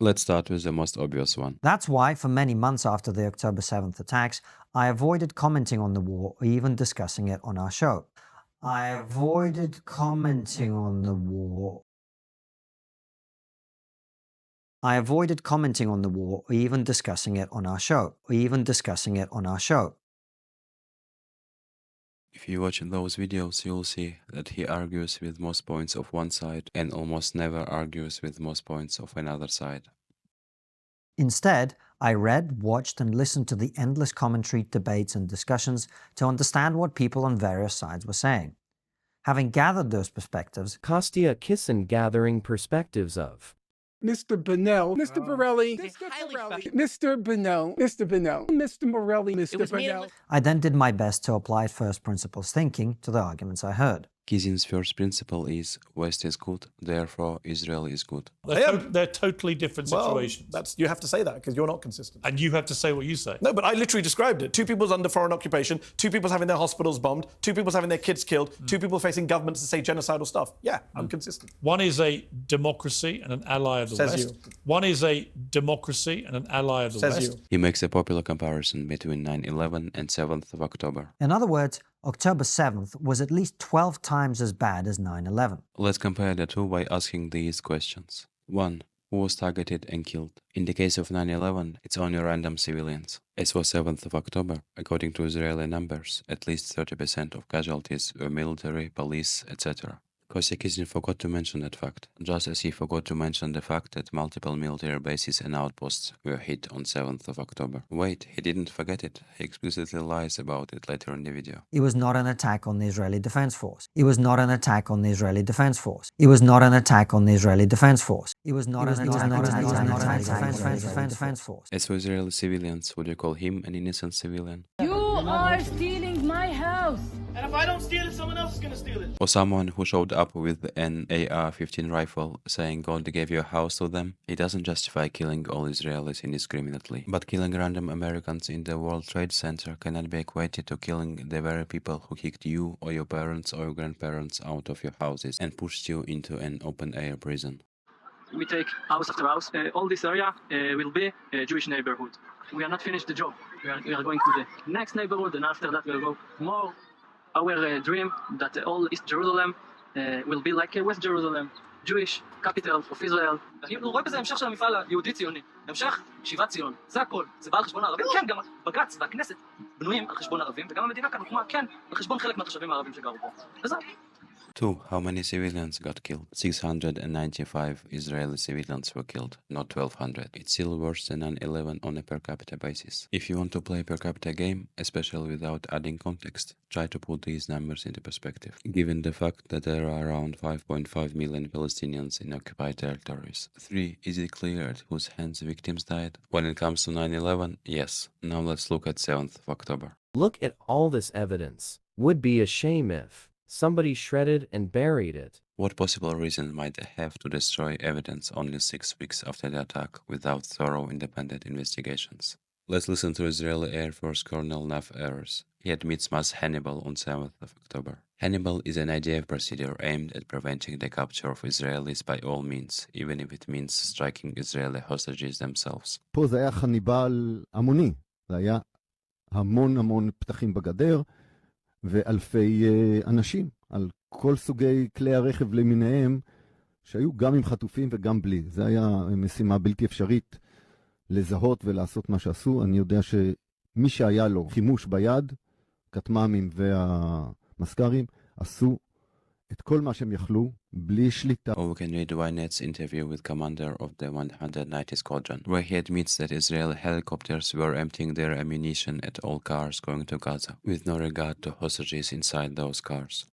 Let's start with the most obvious one. That's why, for many months after the October 7th attacks, I avoided commenting on the war or even discussing it on our show. I avoided commenting on the war. I avoided commenting on the war or even discussing it on our show. If you watch those videos, you'll see that he argues with most points of one side and almost never argues with most points of another side. Instead, I read, watched, and listened to the endless commentary, debates, and discussions to understand what people on various sides were saying. Having gathered those perspectives, Konstantin Kisin gathering perspectives of Mr. Bonnell, Mr. Borelli, Mr. Bonnell, Mr. Morelli, Mr. Bonnell. I then did my best to apply first principles thinking to the arguments I heard. Kisin's first principle is West is good, therefore Israel is good. They're totally different situations. Well, you have to say that because you're not consistent. And you have to say what you say. No, but I literally described it. 2 people's under foreign occupation, 2 people's having their hospitals bombed, 2 people's having their kids killed, 2 people facing governments that say genocidal stuff. Yeah, I'm consistent. One is a democracy and an ally of the Says West. you. One is a democracy and an ally of the Says West. you. He makes a popular comparison between 9/11 and 7th of October. In other words, October 7th was at least 12 times as bad as 9/11. Let's compare the two by asking these questions. 1. Who was targeted and killed? In the case of 9/11, it's only random civilians. As for 7th of October, according to Israeli numbers, at least 30% of casualties were military, police, etc. Kisin forgot to mention that fact, just as he forgot to mention the fact that multiple military bases and outposts were hit on 7th of October. Wait, he didn't forget it. He explicitly lies about it later in the video. It was not an attack on the Israeli Defense Force. It was not an attack on the Israeli Defense Force. It was not an attack on the Israeli Defense Force. It was not an attack on the Israeli Defense Force. As for Israeli civilians, would you call him an innocent civilian? You are stealing my house. And if I don't steal it, someone else is going to steal it. Or someone who showed up with an AR-15 rifle saying God gave you a house to them? He doesn't justify killing all Israelis indiscriminately. But killing random Americans in the World Trade Center cannot be equated to killing the very people who kicked you or your parents or your grandparents out of your houses and pushed you into an open-air prison. We take house after house. All this area will be a Jewish neighborhood. We are not finished the job. We are going to the next neighborhood, and after that we'll go more. Our dream that all East Jerusalem will be like West Jerusalem, Jewish capital of Israel. אני רואה בזה המשך של המפעל היהודי-ציוני. המשך שיבת ציון. זה הכל. זה בא על חשבון הערבים. כן, גם בג"ץ והכנסת בנויים על חשבון ערבים, וגם המדינה כאן הוקמה, כן, על חשבון חלק מהתושבים הערבים שגרו פה. וזהו. 2. How many civilians got killed? 695 Israeli civilians were killed, not 1,200. It's still worse than 9/11 on a per capita basis. If you want to play a per capita game, especially without adding context, try to put these numbers into perspective. Given the fact that there are around 5.5 million Palestinians in occupied territories. 3. Is it clear at whose hands victims died? When it comes to 9/11, yes. Now let's look at 7th of October. Look at all this evidence. Would be a shame if somebody shredded and buried it. What possible reason might they have to destroy evidence only 6 weeks after the attack without thorough independent investigations? Let's listen to Israeli Air Force Colonel Naf Erez. He admits mass Hannibal on 7th of October. Hannibal is an IDF procedure aimed at preventing the capture of Israelis by all means, even if it means striking Israeli hostages themselves. פה זה היה חניבל המוני. זה היה המון פתחים בגדר. ואלפי אנשים על כל סוגי כלי הרכב למיניהם שהיו גם עם חטופים וגם בלי. זה היה משימה בלתי אפשרית לזהות ולעשות מה שעשו. אני יודע שמי שהיה לו חימוש ביד, כתמ"מים והמסקרים, עשו את כל מה שהם יכלו בלי שליטה. Or we can read Wynet's interview with commander of the 190 Squadron, where he admits that Israeli helicopters were emptying their ammunition at all cars going to Gaza, with no regard to hostages inside those cars.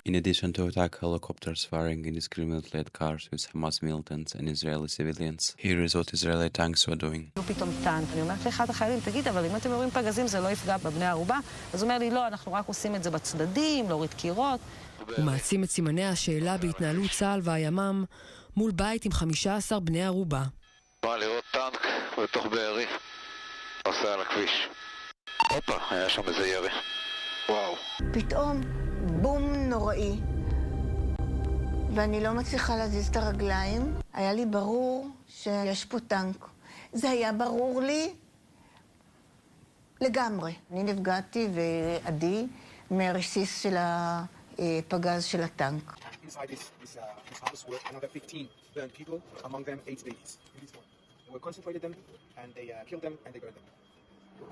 In addition to attack helicopters firing indiscriminately at cars with Hamas militants and Israeli civilians, here is what Israeli tanks were doing. פתאום טנק, אני אומרת לאחד החיילים, תגיד, אבל אם אתם יורים פגזים זה לא יפגע בבני הערובה? אז הוא אומר לי, לא, אנחנו רק עושים את זה בצדדים, להוריד קירות. הוא מעצים את סימני השאלה בהתנהלות צה"ל והימ"מ, מול בית עם 15 בני ערובה. בא לראות טנק בתוך בארי, עושה על הכביש. הופה, היה שם איזה ירי. וואו. פתאום בום נוראי, ואני לא מצליחה להזיז את הרגליים. היה לי ברור שיש פה טנק. זה היה ברור לי לגמרי. אני נפגעתי ועדי מהרסיס של הפגז של הטנק. Inside this house were another 15 burned people, among them 8 babies. In this one, they were concentrated them, and they killed them, and they burned them.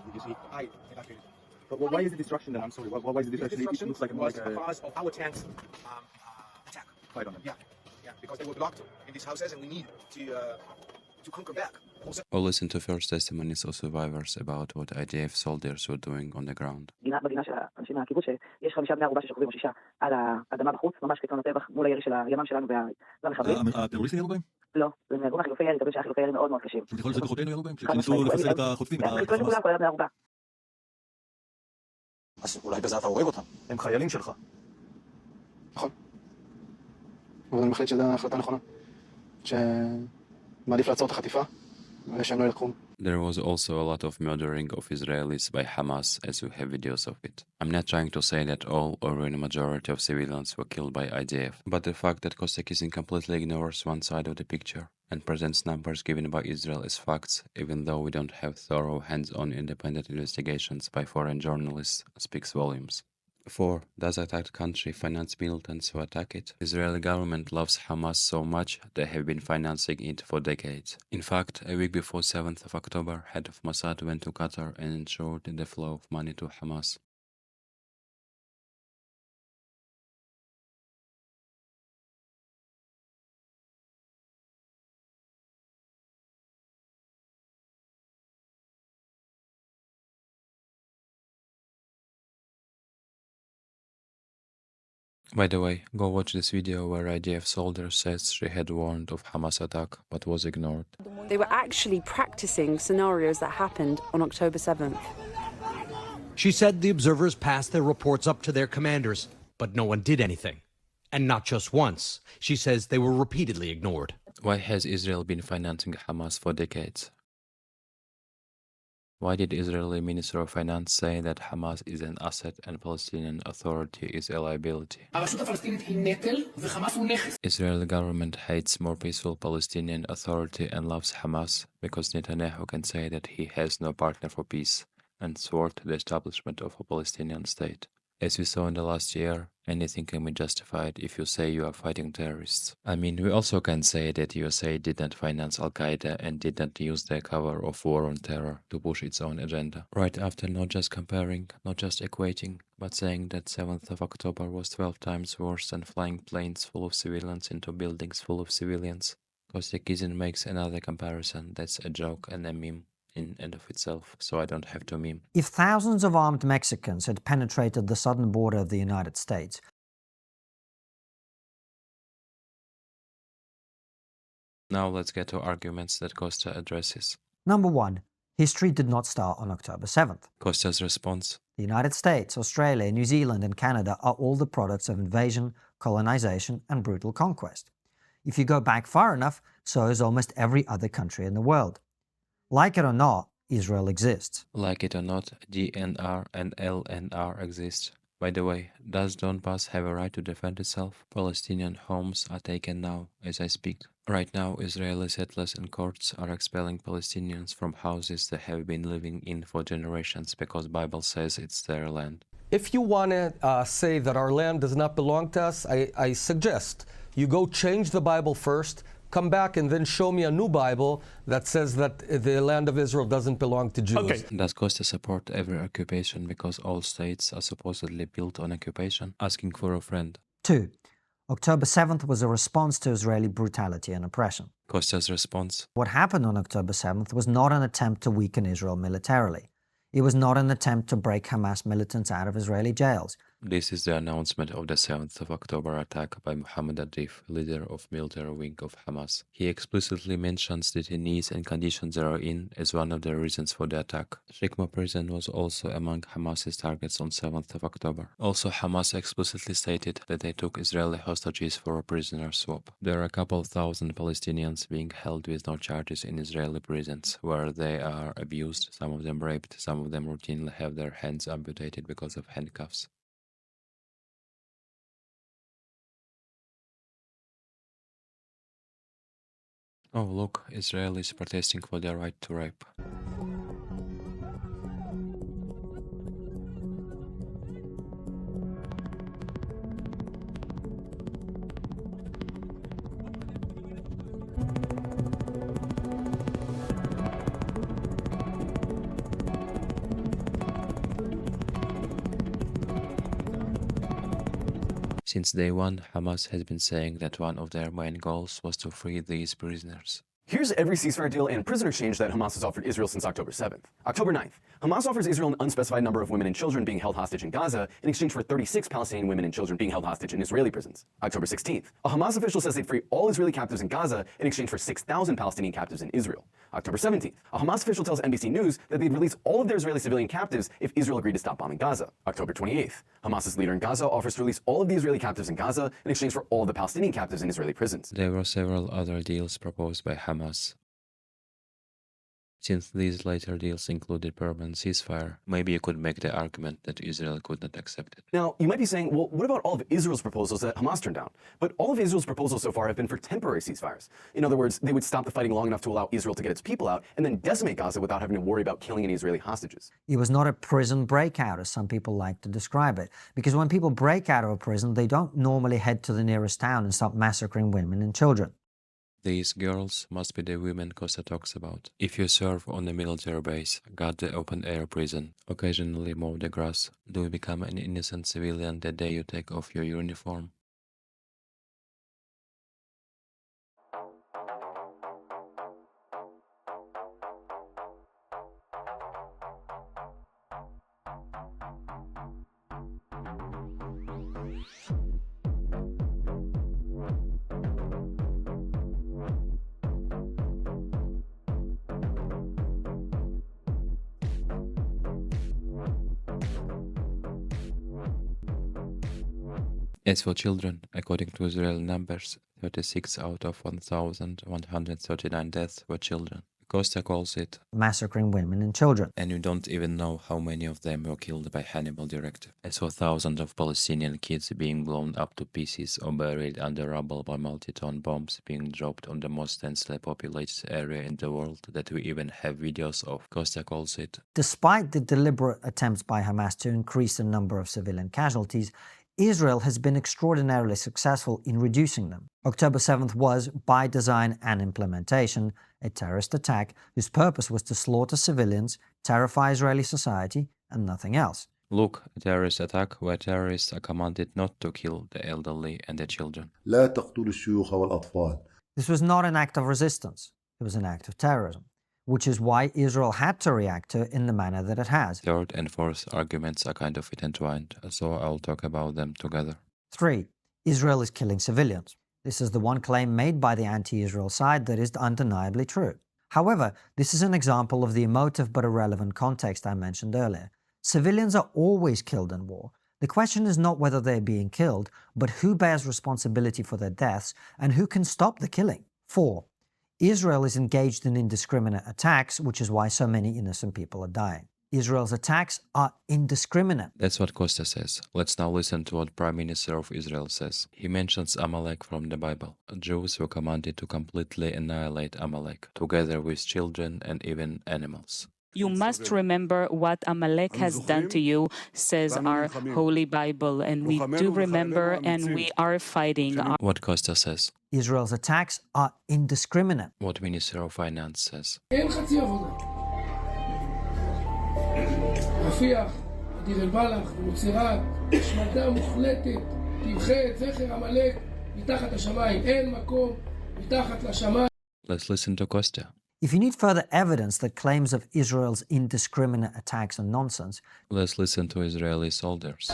Did you see? I evacuated them. But why is the destruction then? I'm sorry. Why is the destruction? It looks like was because of our tanks attack. Fight on them. Yeah, because they were blocked in these houses, and we need to conquer back. Or listen to first testimonies of survivors about what IDF soldiers were doing on the ground. בגינה של האנשים מהקיבוץ שיש 5 בני ערובה ששוכבים או 6 על האדמה בחוץ, ממש חיצון הטבח מול הירי של הימ"מ שלנו והמחבלים. הטרוריסטים ירו בהם? לא, זה נהרגו מהחילופי ירי, שהיה חילופי ירי מאוד מאוד קשים. יכול להיות שכוחותינו ירו בהם? שניסו לחסל את החוטפים? חיצון שכולם כולל בני ערובה. אז אולי בזה אתה הורג אותם. הם חיילים שלך. נכון. אבל אני מחליט שזו החלטה נכונה. שמעדיף לעצור את החטיפה, ושהם לא ילקחו. There was also a lot of murdering of Israelis by Hamas, as we have videos of it. I'm not trying to say that all or even a majority of civilians were killed by IDF, but the fact that Konstantin Kisin completely ignores one side of the picture and presents numbers given by Israel as facts, even though we don't have thorough hands-on independent investigations by foreign journalists, speaks volumes. 4. Does attacked country finance militants who attack it? Israeli government loves Hamas so much they have been financing it for decades. In fact, a week before 7th of October, head of Mossad went to Qatar and ensured the flow of money to Hamas. By the way, go watch this video where IDF soldier says she had warned of Hamas attack but was ignored. They were actually practicing scenarios that happened on October 7th. She said the observers passed their reports up to their commanders, but no one did anything. And not just once. She says they were repeatedly ignored. Why has Israel been financing Hamas for decades? Why did Israeli Minister of Finance say that Hamas is an asset and Palestinian Authority is a liability? Israeli government hates more peaceful Palestinian Authority and loves Hamas because Netanyahu can say that he has no partner for peace and thwart the establishment of a Palestinian state. As we saw in the last year, anything can be justified if you say you are fighting terrorists. I mean, we also can say that USA didn't finance Al-Qaeda and didn't use the cover of war on terror to push its own agenda. Right after not just comparing, not just equating, but saying that 7th of October was 12 times worse than flying planes full of civilians into buildings full of civilians, Konstantin Kisin makes another comparison that's a joke and a meme in and of itself, so I don't have to meme. If thousands of armed Mexicans had penetrated the southern border of the United States, Now let's get to arguments that Costa addresses. Number 1. History did not start on October 7th. Costa's response. The United States, Australia, New Zealand and Canada are all the products of invasion, colonization and brutal conquest. If you go back far enough, so is almost every other country in the world. Like it or not, Israel exists. Like it or not, DNR and LNR exist. By the way, does Donbass have a right to defend itself? Palestinian homes are taken now, as I speak. Right now, Israeli settlers and courts are expelling Palestinians from houses they have been living in for generations because Bible says it's their land. If you want to say that our land does not belong to us, I suggest you go change the Bible first, come back and then show me a new Bible that says that the land of Israel doesn't belong to Jews. Okay. Does Costa support every occupation because all states are supposedly built on occupation? Asking for a friend. 2. October 7th was a response to Israeli brutality and oppression. Costa's response. What happened on October 7th was not an attempt to weaken Israel militarily. It was not an attempt to break Hamas militants out of Israeli jails. This is the announcement of the 7th of October attack by Mohammed Adif, leader of military wing of Hamas. He explicitly mentions the detainees and conditions they are in as one of the reasons for the attack. Shikma prison was also among Hamas's targets on 7th of October. Also, Hamas explicitly stated that they took Israeli hostages for a prisoner swap. There are a couple thousand Palestinians being held with no charges in Israeli prisons, where they are abused, some of them raped, some of them routinely have their hands amputated because of handcuffs. Oh look, Israelis protesting for their right to rape. Since day one, Hamas has been saying that one of their main goals was to free these prisoners. Here's every ceasefire deal and prisoner exchange that Hamas has offered Israel since October 7th. October 9th, Hamas offers Israel an unspecified number of women and children being held hostage in Gaza in exchange for 36 Palestinian women and children being held hostage in Israeli prisons. October 16th, a Hamas official says they'd free all Israeli captives in Gaza in exchange for 6,000 Palestinian captives in Israel. October 17th, a Hamas official tells NBC News that they'd release all of their Israeli civilian captives if Israel agreed to stop bombing Gaza. October 28th, Hamas's leader in Gaza offers to release all of the Israeli captives in Gaza in exchange for all of the Palestinian captives in Israeli prisons. There were several other deals proposed by Hamas. Since these later deals included permanent ceasefire, maybe you could make the argument that Israel could not accept it. Now, you might be saying, well, what about all of Israel's proposals that Hamas turned down? But all of Israel's proposals so far have been for temporary ceasefires. In other words, they would stop the fighting long enough to allow Israel to get its people out and then decimate Gaza without having to worry about killing any Israeli hostages. It was not a prison breakout, as some people like to describe it, because when people break out of a prison, they don't normally head to the nearest town and start massacring women and children. These girls must be the women Costa talks about. If you serve on a military base, guard the open-air prison, occasionally mow the grass, do you become an innocent civilian the day you take off your uniform? As for children, according to Israeli numbers, 36 out of 1,139 deaths were children. Costa calls it massacring women and children. And you don't even know how many of them were killed by Hannibal directive. I saw thousands of Palestinian kids being blown up to pieces or buried under rubble by multi-ton bombs being dropped on the most densely populated area in the world that we even have videos of. Costa calls it. Despite the deliberate attempts by Hamas to increase the number of civilian casualties, Israel has been extraordinarily successful in reducing them. October 7th was, by design and implementation, a terrorist attack whose purpose was to slaughter civilians, terrify Israeli society, and nothing else. Look, a terrorist attack where terrorists are commanded not to kill the elderly and the children. لا تقتلوا الشيوخ والأطفال. This was not an act of resistance. It was an act of terrorism, which is why Israel had to react to it in the manner that it has. Third and fourth arguments are kind of intertwined, so I'll talk about them together. 3. Israel is killing civilians. This is the one claim made by the anti-Israel side that is undeniably true. However, this is an example of the emotive but irrelevant context I mentioned earlier. Civilians are always killed in war. The question is not whether they're being killed, but who bears responsibility for their deaths and who can stop the killing. 4. Israel is engaged in indiscriminate attacks, which is why so many innocent people are dying. Israel's attacks are indiscriminate. That's what Costa says. Let's now listen to what Prime Minister of Israel says. He mentions Amalek from the Bible. Jews were commanded to completely annihilate Amalek, together with children and even animals. You must remember what Amalek has done to you, says our Holy Bible, and we do remember and we are fighting. What Costa says. Israel's attacks are indiscriminate. What Minister of Finance says. רפיח, דיר אל-בלח, ונוצרת, השמדה מוחלטת, תמחה את זכר עמלק מתחת לשמיים. אין מקום מתחת לשמיים. Let's listen to Costa. If you need further evidence that claims of Israel's indiscriminate attacks are nonsense, let's listen to Israeli soldiers.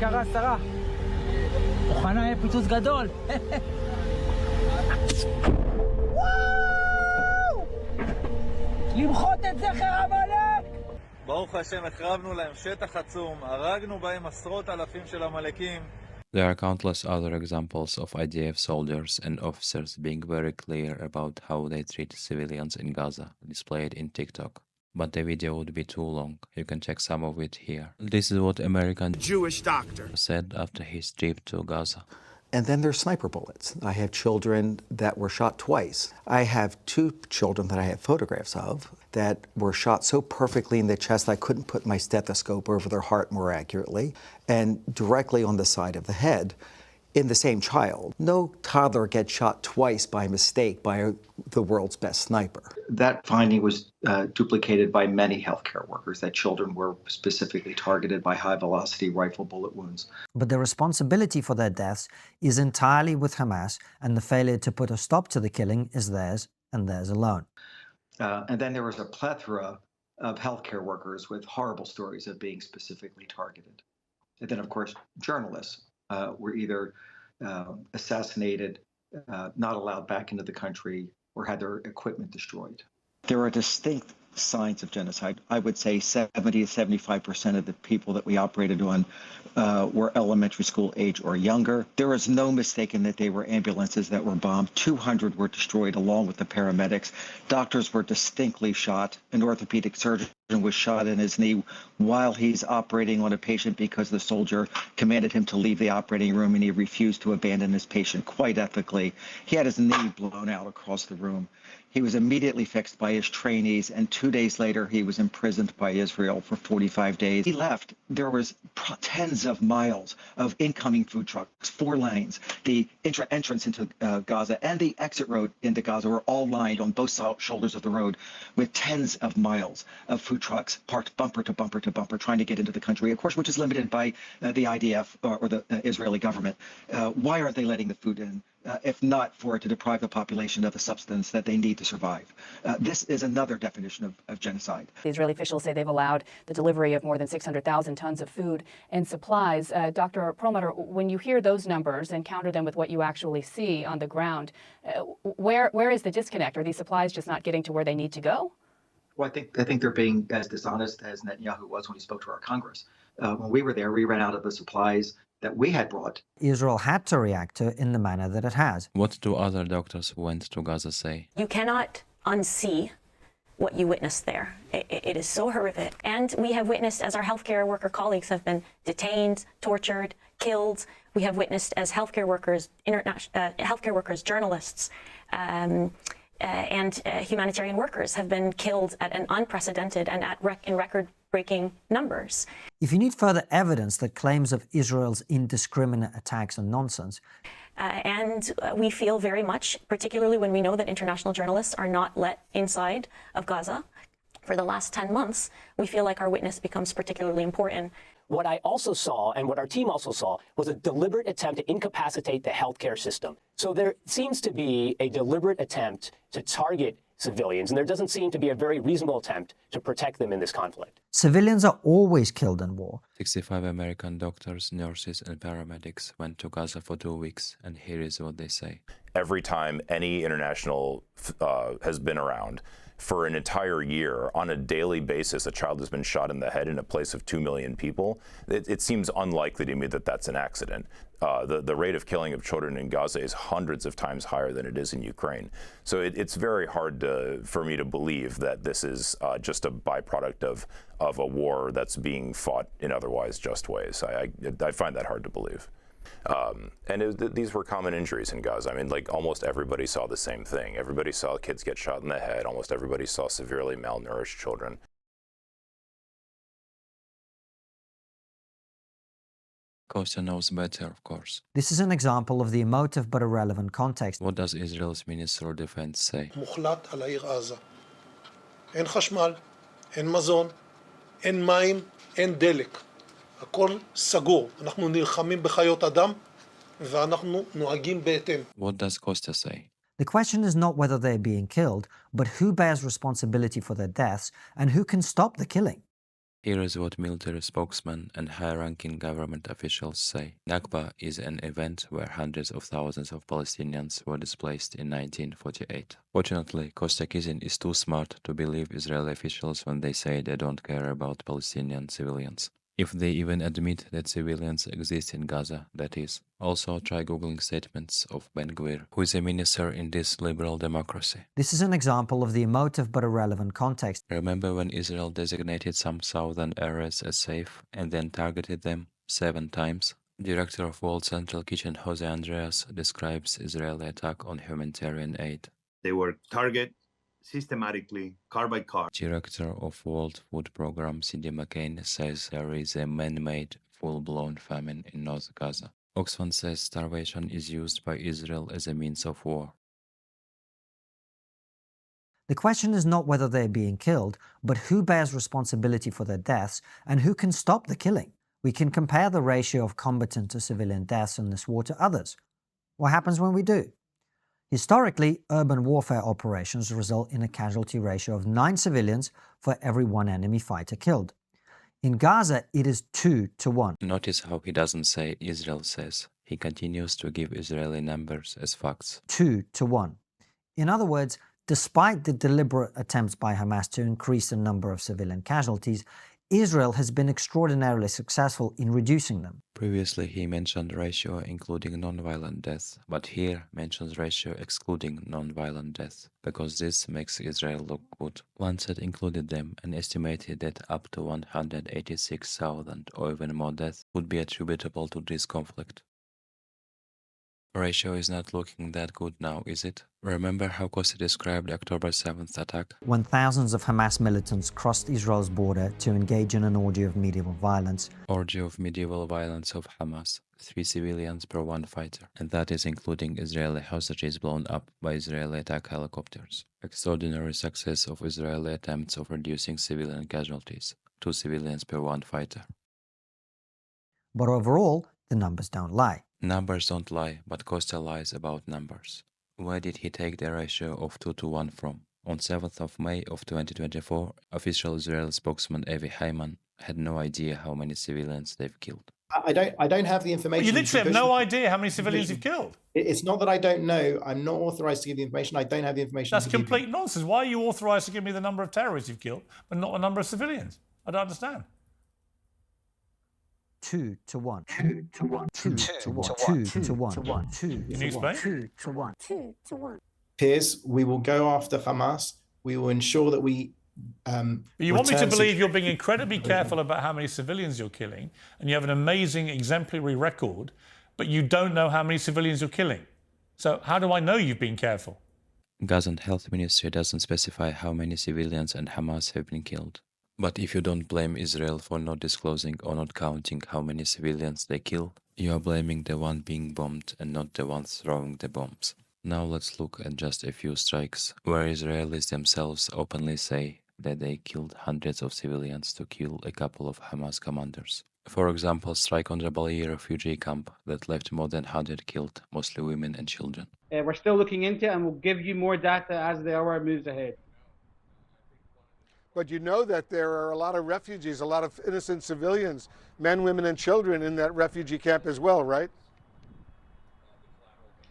קרה שרה. מוכנה יהיה פיצוץ גדול. למחות את זכר עמלק! ברוך השם, החרבנו להם שטח עצום, הרגנו בהם עשרות אלפים של עמלקים. There are countless other examples of IDF soldiers and officers being very clear about how they treat civilians in Gaza, displayed in TikTok. But the video would be too long. You can check some of it here. This is what American Jewish doctor said after his trip to Gaza. And then there's sniper bullets. I have children that were shot twice. I have 2 children that I have photographs of that were shot so perfectly in the chest I couldn't put my stethoscope over their heart more accurately, and directly on the side of the head in the same child. No toddler gets shot twice by mistake by the world's best sniper. That finding was duplicated by many healthcare workers, that children were specifically targeted by high-velocity rifle bullet wounds. but the responsibility for their deaths is entirely with Hamas, and the failure to put a stop to the killing is theirs and theirs alone. And then there was a plethora of healthcare workers with horrible stories of being specifically targeted. And then, of course, journalists were either assassinated, not allowed back into the country, or had their equipment destroyed. There are distinct signs of genocide. I would say 70 to 75% of the people that we operated on were elementary school age or younger. There is no mistaking that they were ambulances that were bombed. 200 were destroyed along with the paramedics. Doctors were distinctly shot. An orthopedic surgeon was shot in his knee while he's operating on a patient because the soldier commanded him to leave the operating room, and he refused to abandon his patient quite ethically. He had his knee blown out across the room. He was immediately fixed by his trainees, and 2 days later, he was imprisoned by Israel for 45 days. He left. There was tens of miles of incoming food trucks, 4 lanes. The entrance into Gaza and the exit road into Gaza were all lined on both shoulders of the road with tens of miles of food trucks parked bumper to bumper to bumper, trying to get into the country, of course, which is limited by the IDF or the Israeli government. Why aren't they letting the food in? If not for to deprive the population of the substance that they need to survive. This is another definition of genocide. The Israeli officials say they've allowed the delivery of more than 600,000 tons of food and supplies. Dr. Perlmutter, when you hear those numbers and counter them with what you actually see on the ground, where is the disconnect? Are these supplies just not getting to where they need to go? Well, I think they're being as dishonest as Netanyahu was when he spoke to our Congress. When we were there, we ran out of the supplies that we had brought. Israel had to react to it in the manner that it has. What do other doctors who went to Gaza say? You cannot unsee what you witnessed there. It is so horrific. And we have witnessed as our healthcare worker colleagues have been detained, tortured, killed. We have witnessed as healthcare workers, journalists, and humanitarian workers have been killed at an unprecedented and in record-breaking numbers. If you need further evidence that claims of Israel's indiscriminate attacks are nonsense, and we feel very much, particularly when we know that international journalists are not let inside of Gaza for the last 10 months, we feel like our witness becomes particularly important. What I also saw, and what our team also saw, was a deliberate attempt to incapacitate the healthcare system. So there seems to be a deliberate attempt to target civilians, and there doesn't seem to be a very reasonable attempt to protect them in this conflict. Civilians are always killed in war. 65 American doctors, nurses, and paramedics went to Gaza for 2 weeks, and here is what they say. Every time any international has been around, for an entire year, on a daily basis, a child has been shot in the head in a place of 2 million people. It seems unlikely to me that that's an accident. The rate of killing of children in Gaza is hundreds of times higher than it is in Ukraine. So it's very hard for me to believe that this is just a byproduct of a war that's being fought in otherwise just ways. I find that hard to believe. These were common injuries in Gaza. I mean, like, almost everybody saw the same thing. Everybody saw kids get shot in the head. Almost everybody saw severely malnourished children. Kostya knows better, of course. This is an example of the emotive but irrelevant context. What does Israel's Minister of Defense say? מוחלט על העיר עזה. אין חשמל, אין מזון, אין מים, אין דלק. הכל סגור. אנחנו נלחמים בחיות אדם ואנחנו נוהגים בהתאם. What does Costa say? The question is not whether they're being killed, but who bears responsibility for their deaths and who can stop the killing. Here is what military spokesmen and high-ranking government officials say. Nakba is an event where hundreds of thousands of Palestinians were displaced in 1948. Fortunately, Konstantin Kisin is too smart to believe Israeli officials when they say they don't care about Palestinian civilians. If they even admit that civilians exist in Gaza, that is. Also, try googling statements of Ben-Gvir, who is a minister in this liberal democracy. This is an example of the emotive but irrelevant context. Remember when Israel designated some southern areas as safe and then targeted them 7 times? Director of World Central Kitchen Jose Andreas describes Israeli attack on humanitarian aid. They were targeted systematically, car by car. Director of World Food Program C.D. McCain says there is a man-made, full-blown famine in North Gaza. Oxfam says starvation is used by Israel as a means of war. The question is not whether they're being killed, but who bears responsibility for their deaths and who can stop the killing. We can compare the ratio of combatant to civilian deaths in this war to others. What happens when we do? Historically, urban warfare operations result in a casualty ratio of 9 civilians for every 1 enemy fighter killed. In Gaza, it is 2 to 1. Notice how he doesn't say Israel says. He continues to give Israeli numbers as facts. 2 to 1. In other words, despite the deliberate attempts by Hamas to increase the number of civilian casualties, Israel has been extraordinarily successful in reducing them. Previously, he mentioned ratio including non-violent death, but here mentions ratio excluding non-violent death, because this makes Israel look good. Lancet included them and estimated that up to 186,000 or even more deaths would be attributable to this conflict. Ratio is not looking that good now, is it? Remember how Kosi described October 7th attack? When thousands of Hamas militants crossed Israel's border to engage in an orgy of medieval violence. Orgy of medieval violence of Hamas. 3 civilians per 1 fighter. And that is including Israeli hostages blown up by Israeli attack helicopters. Extraordinary success of Israeli attempts of reducing civilian casualties. 2 civilians per 1 fighter. But overall, the numbers don't lie. Numbers don't lie, but Costa lies about numbers. Where did he take the ratio of 2 to 1 from? On 7th of May of 2024, official Israeli spokesman Avi Hayman had no idea how many civilians they've killed. I don't have the information. Well, you literally have no idea how many civilians you've killed. It's not that I don't know. I'm not authorized to give the information. I don't have the information. That's complete nonsense. Why are you authorized to give me the number of terrorists you've killed, but not the number of civilians? I don't understand. 2 to 1. 2 to 1. 2 to 1. 2 to 1. 2 to 1. 2 to 1. 2 to 1. Piers, we will go after Hamas. We will ensure that we. But you want me to believe you're being incredibly careful about how many civilians you're killing, and you have an amazing exemplary record, but you don't know how many civilians you're killing. So how do I know you've been careful? Gazan Health Ministry doesn't specify how many civilians and Hamas have been killed. But if you don't blame Israel for not disclosing or not counting how many civilians they kill, you are blaming the one being bombed and not the one throwing the bombs. Now let's look at just a few strikes, where Israelis themselves openly say that they killed hundreds of civilians to kill a couple of Hamas commanders. For example, strike on Jabalia refugee camp that left more than 100 killed, mostly women and children. We're still looking into it and we'll give you more data as the hour moves ahead. But you know that there are a lot of refugees, a lot of innocent civilians, men, women, and children in that refugee camp as well, right?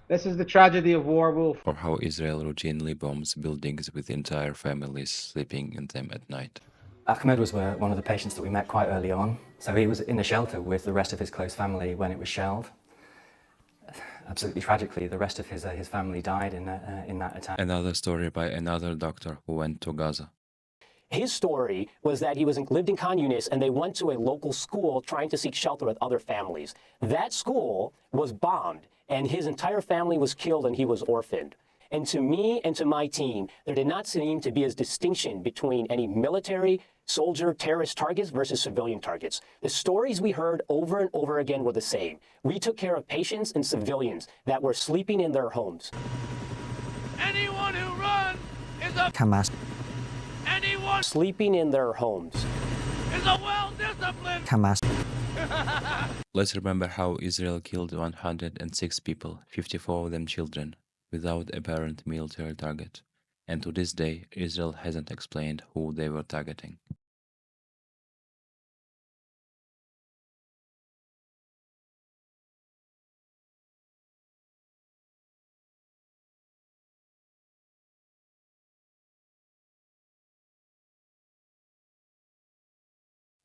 This is the tragedy of war, Wolf. Or how Israel routinely bombs buildings with entire families sleeping in them at night. Ahmed was one of the patients that we met quite early on. So he was in a shelter with the rest of his close family when it was shelled. Absolutely tragically, the rest of his family died in that attack. Another story by another doctor who went to Gaza. His story was that he lived in Khan Yunis and they went to a local school trying to seek shelter with other families. That school was bombed and his entire family was killed and he was orphaned. And to me and to my team, there did not seem to be a distinction between any military, soldier, terrorist targets versus civilian targets. The stories we heard over and over again were the same. We took care of patients and civilians that were sleeping in their homes. Anyone who runs is a Hamas. anyone sleeping in their homes. Hamas. Let's remember how Israel killed 106 people, 54 of them children, without apparent military target. And to this day, Israel hasn't explained who they were targeting.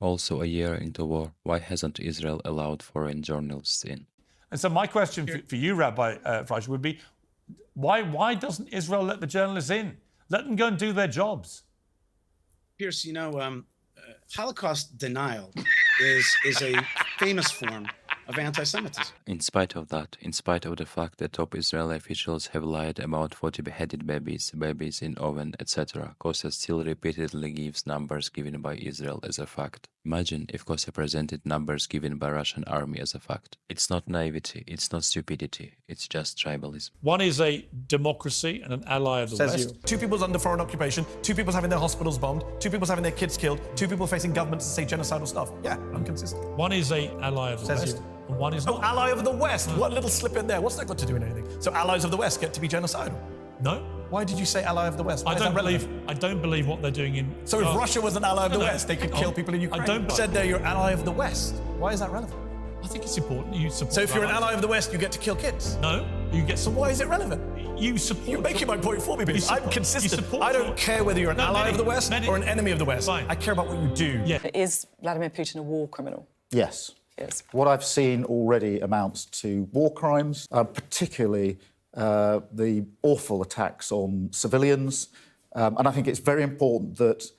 Also a year into war, why hasn't Israel allowed foreign journalists in? And so my question for you, Rabbi Fleischer, would be, why doesn't Israel let the journalists in? Let them go and do their jobs. Pierce, Holocaust denial is a famous form of anti-Semitism. In spite of that, in spite of the fact that top Israeli officials have lied about 40 beheaded babies in oven, etc., Kosa still repeatedly gives numbers given by Israel as a fact. Imagine if Kosa presented numbers given by Russian army as a fact. It's not naivety, it's not stupidity, it's just tribalism. One is a democracy and an ally of the West. Two people's under foreign occupation, two people's having their hospitals bombed, two people's having their kids killed, two people facing governments that say genocidal stuff. Yeah, I'm consistent. One is a ally of the West. And one is not. Oh, ally of the West. What little slip in there? What's that got to do with anything? So allies of the West get to be genocidal? No. Why did you say ally of the West? I don't believe what they're doing in... So if Russia was an ally of the West, they could kill people in Ukraine. You said they're your ally of the West. Why is that relevant? I think it's important you support... So if you're an ally of the West, you get to kill kids? No, you get... So why is it relevant? You support... You're making my point for me, because I'm consistent. I don't care whether you're an ally of the West or an enemy of the West. Fine. I care about what you do. Yeah. Is Vladimir Putin a war criminal? Yes. Yes. What I've seen already amounts to war crimes, particularly the awful attacks on civilians. And I think it's very important that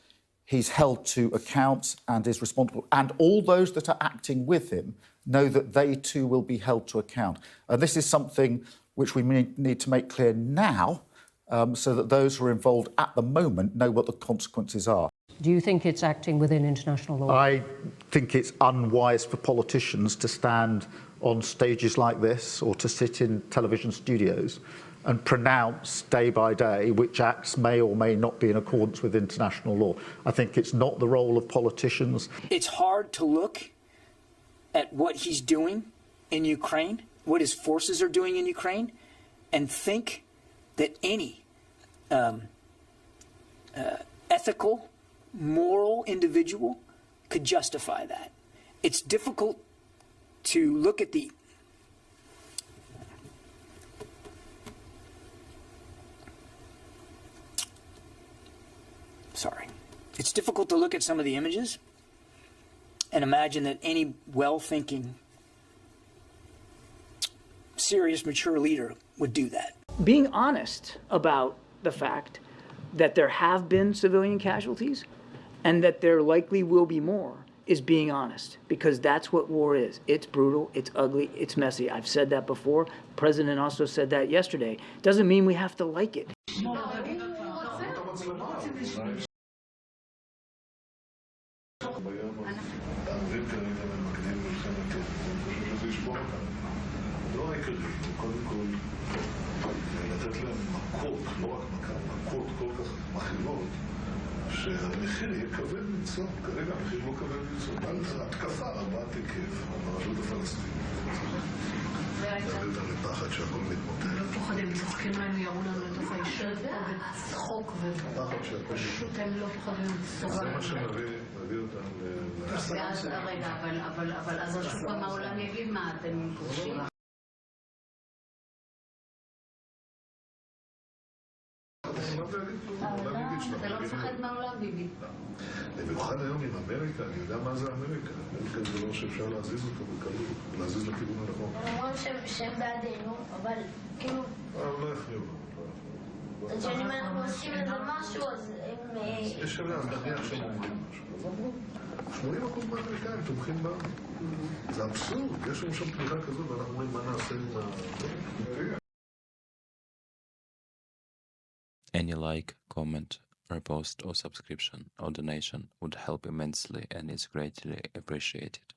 he's held to account and is responsible. And all those that are acting with him know that they too will be held to account. This is something which we need to make clear now so that those who are involved at the moment know what the consequences are. Do you think it's acting within international law? I think it's unwise for politicians to stand on stages like this or to sit in television studios and pronounce day by day which acts may or may not be in accordance with international law. I think it's not the role of politicians. It's hard to look at what he's doing in Ukraine, what his forces are doing in Ukraine, and think that any ethical, moral individual could justify that. It's difficult to look at the It's difficult to look at some of the images and imagine that any well-thinking, serious, mature leader would do that. Being honest about the fact that there have been civilian casualties and that there likely will be more is being honest, because that's what war is. It's brutal, it's ugly, it's messy. I've said that before. The president also said that yesterday. Doesn't mean we have to like it. שהמחיר יהיה כבד מנשוא, כרגע המחיר לא כבד מנשוא, על התקפה רבת היקף על הרשות הפלסטינית. נביא אותם לפחד שהכל מתמוטט. לא פוחדים, צוחקים להם, יראו לנו לתוך הישב פה וצחוק ופשוט הם לא פוחדים. זה מה שנביא אותם ואז רגע, אבל אז השוק העולם יגיד מה אתם פוגשים. אתה לא מפחד מהעולם, ביבי. במיוחד היום עם אמריקה, אני יודע מה זה אמריקה. אמריקה זה לא שאפשר להזיז אותו בקלות, להזיז לכיוון הנכון. הם אומרים שהם בעדינו, אבל כאילו... לא יכניעו. אז שאם אנחנו עושים לזה משהו, אז הם... יש עליה, אז נניח שהם אומרים משהו. אז אמרו, 80% מהאמריקאים תומכים בה. זה אבסורד, יש לנו שם תמיכה כזאת, ואנחנו אומרים מה נעשה עם ה... Any like, comment, repost or subscription or donation would help immensely and is greatly appreciated.